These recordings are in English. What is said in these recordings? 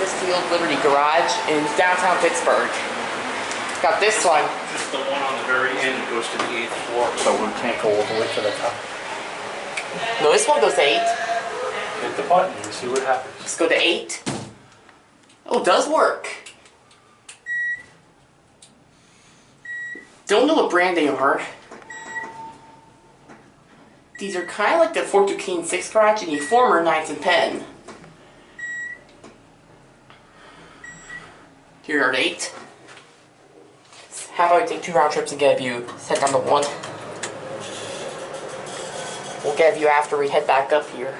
Smithfield Liberty Garage in downtown Pittsburgh. Got this one. Just the one on the very end that goes to the 8th floor. So we can't go all the way to the top. No, this one goes to 8. Hit the button and see what happens. Let's go to 8. Oh, it does work. Don't know what brand they are. These are kind of like the 4 6 garage and the former 9s and 10. Here are 8. How about I take 2 round trips and get a view? Set down to 1. We'll get a view after we head back up here.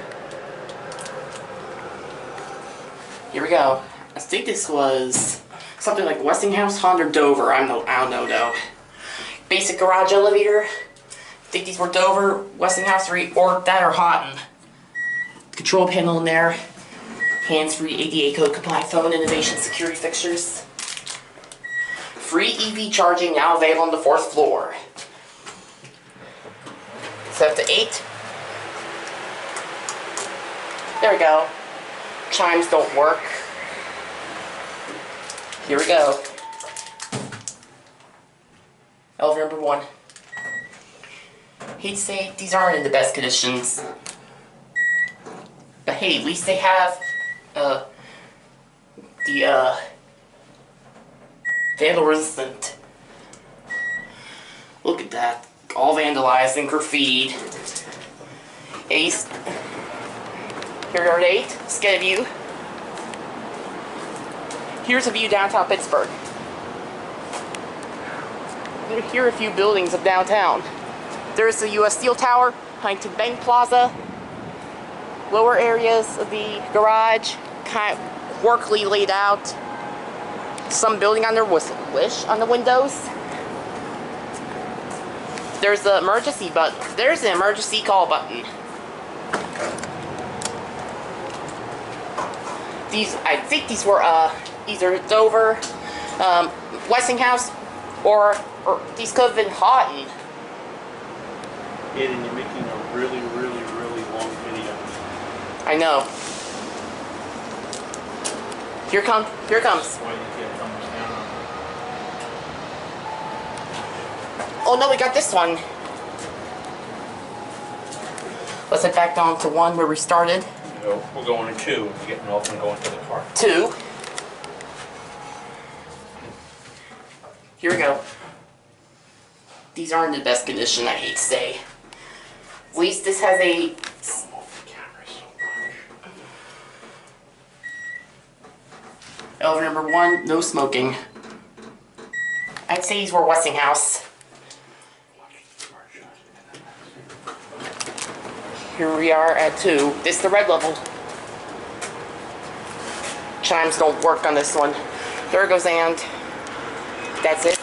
Here we go. I think this was something like Westinghouse, Honda, or Dover. I don't know though. Basic garage elevator. I think these were Dover, Westinghouse, or that or Houghton. Control panel in there. Hands-free ADA code compliant phone, innovation, security fixtures. Free EV charging now available on the 4th floor. Set to 8. There we go. Chimes don't work. Here we go. Elevator number 1. Hate to say these aren't in the best conditions. But hey, at least they have the vandal resistant. Look at that. All vandalized and graffitied. Ace. Here are 8. Let's get a view. Here's a view downtown Pittsburgh. Here are a few buildings of downtown. There's the U.S. Steel Tower, Huntington Bank Plaza. Lower areas of the garage, kind of quirkily laid out. Some building on their wish on the windows. There's the emergency button. There's an emergency call button. I think these were either Dover, Westinghouse, or these could have been Houghton. Yeah, and you're making a really long video. I know. Here comes. That's why you get thumbs down on it. Oh no, we got this one. Let's head back down to 1 where we started. No, we're going to 2. You're getting off and going to the car. 2. Here we go. These aren't in the best condition, I hate to say. At least this has a... Elevator number 1, no smoking. I'd say these were Westinghouse. Here we are at 2. This is the red level. Chimes don't work on this one. There goes and. That's it.